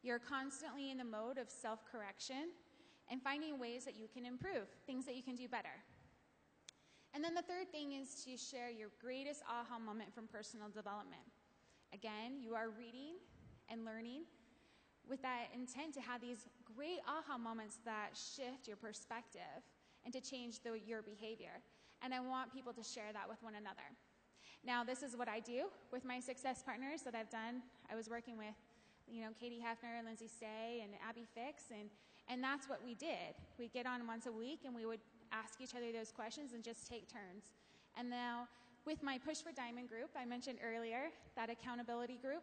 You're constantly in the mode of self-correction and finding ways that you can improve, things that you can do better. And then the third thing is to share your greatest aha moment from personal development. Again, you are reading and learning with that intent to have these great aha moments that shift your perspective and to change your behavior. And I want people to share that with one another. Now, this is what I do with my success partners that I've done. I was working with, Katie Hefner, Lindsay Say, and Abby Fix, and that's what we did. We'd get on once a week, and we would ask each other those questions and just take turns. And now, with my Push for Diamond group, I mentioned earlier, that accountability group,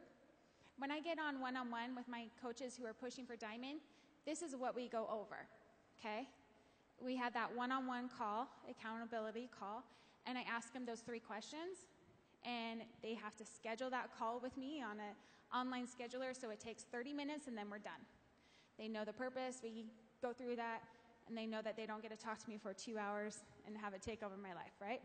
when I get on one-on-one with my coaches who are pushing for Diamond, this is what we go over, okay? We had that one-on-one call, accountability call, and I ask them those 3 questions, and they have to schedule that call with me on an online scheduler, so it takes 30 minutes, and then we're done. They know the purpose, we go through that, and they know that they don't get to talk to me for 2 hours and have it take over my life, right?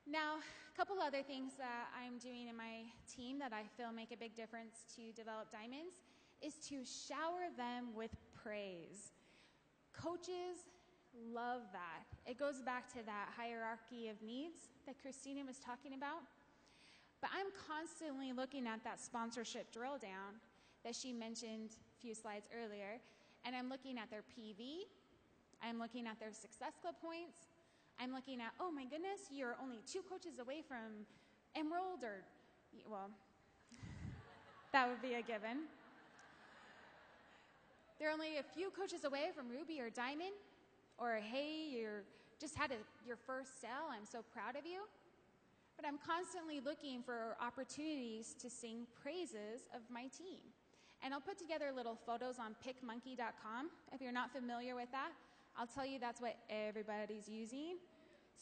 Now, a couple other things that I'm doing in my team that I feel make a big difference to develop diamonds is to shower them with praise. Coaches love that. It goes back to that hierarchy of needs that Kristina was talking about. But I'm constantly looking at that sponsorship drill down that she mentioned a few slides earlier, and I'm looking at their PV, I'm looking at their Success Club points, I'm looking at, oh my goodness, you're only 2 coaches away from Emerald, or, well, that would be a given. They're only a few coaches away from Ruby or Diamond, or hey, you just had your first sale, I'm so proud of you. But I'm constantly looking for opportunities to sing praises of my team. And I'll put together little photos on pickmonkey.com. If you're not familiar with that, I'll tell you that's what everybody's using.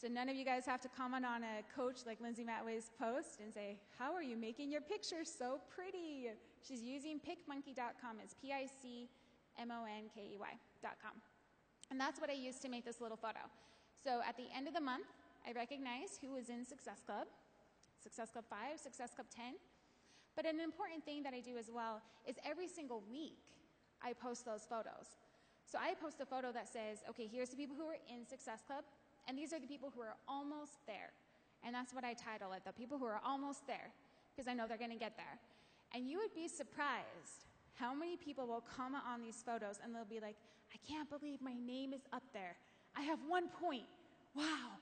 So none of you guys have to comment on a coach like Lindsay Matway's post and say, how are you making your picture so pretty? She's using pickmonkey.com. It's pickmonkey.com. And that's what I use to make this little photo. So at the end of the month, I recognize who was in Success Club 5, Success Club 10. But an important thing that I do as well is every single week, I post those photos. So I post a photo that says, okay, here's the people who are in Success Club, and these are the people who are almost there. And that's what I title it, the people who are almost there, because I know they're going to get there. And you would be surprised how many people will comment on these photos, and they'll be like, I can't believe my name is up there. I have 1 point. Wow,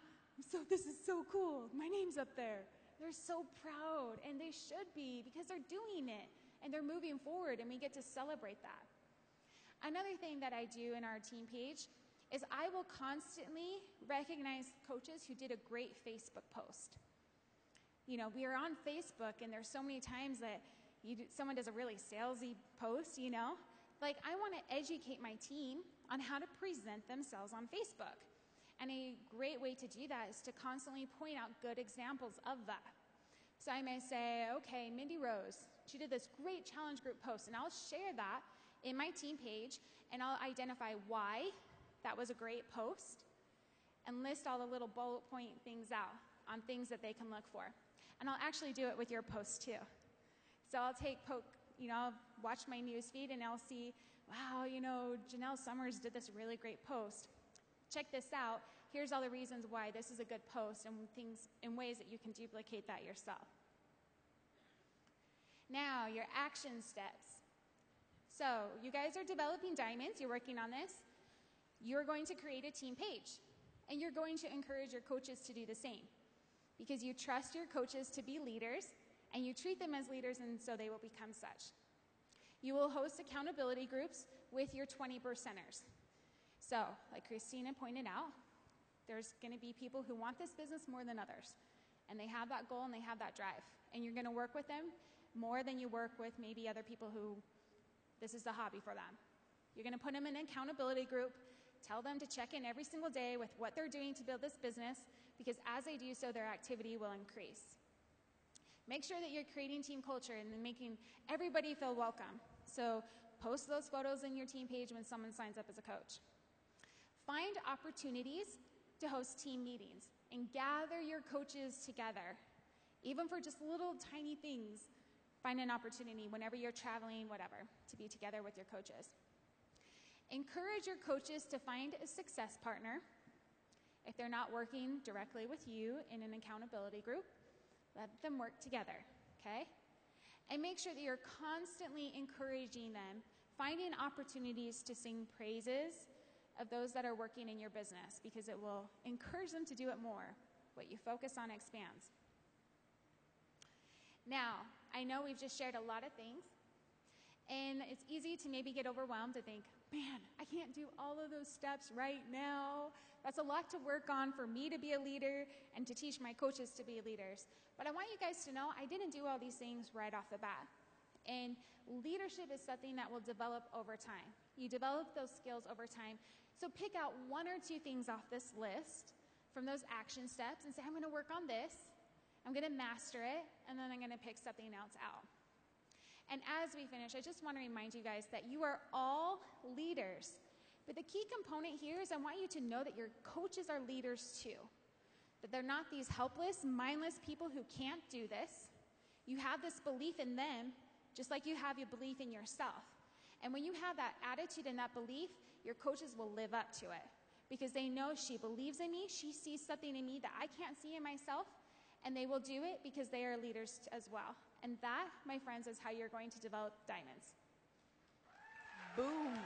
this is so cool. My name's up there. They're so proud, and they should be, because they're doing it, and they're moving forward, and we get to celebrate that. Another thing that I do in our team page is I will constantly recognize coaches who did a great Facebook post. We are on Facebook, and there's so many times that someone does a really salesy post, Like, I want to educate my team on how to present themselves on Facebook. And a great way to do that is to constantly point out good examples of that. So I may say, okay, Mindy Rose, she did this great challenge group post, and I'll share that in my team page, and I'll identify why that was a great post, and list all the little bullet point things out on things that they can look for. And I'll actually do it with your post too. So I'll I'll watch my news feed, and I'll see, wow, Janelle Summers did this really great post. Check this out. Here's all the reasons why this is a good post and things and ways that you can duplicate that yourself. Now, your action steps. So, you guys are developing diamonds. You're working on this. You're going to create a team page, and you're going to encourage your coaches to do the same, because you trust your coaches to be leaders, and you treat them as leaders, and so they will become such. You will host accountability groups with your 20%ers. So, like Kristina pointed out, there's going to be people who want this business more than others, and they have that goal and they have that drive, and you're going to work with them more than you work with maybe other people who this is a hobby for them. You're going to put them in an accountability group, tell them to check in every single day with what they're doing to build this business, because as they do so, their activity will increase. Make sure that you're creating team culture and making everybody feel welcome. So post those photos in your team page when someone signs up as a coach. Find opportunities to host team meetings and gather your coaches together. Even for just little tiny things, find an opportunity whenever you're traveling, whatever, to be together with your coaches. Encourage your coaches to find a success partner. If they're not working directly with you in an accountability group, let them work together, okay? And make sure that you're constantly encouraging them, finding opportunities to sing praises of those that are working in your business, because it will encourage them to do it more. What you focus on expands. Now, I know we've just shared a lot of things, and it's easy to maybe get overwhelmed to think, man, I can't do all of those steps right now. That's a lot to work on for me to be a leader and to teach my coaches to be leaders. But I want you guys to know I didn't do all these things right off the bat. And leadership is something that will develop over time. You develop those skills over time. So pick out one or two things off this list from those action steps and say, I'm going to work on this. I'm going to master it, and then I'm going to pick something else out. And as we finish, I just want to remind you guys that you are all leaders. But the key component here is I want you to know that your coaches are leaders too. That they're not these helpless, mindless people who can't do this. You have this belief in them, just like you have your belief in yourself. And when you have that attitude and that belief, your coaches will live up to it. Because they know she believes in me, she sees something in me that I can't see in myself, and they will do it because they are leaders as well. And that, my friends, is how you're going to develop diamonds. Boom.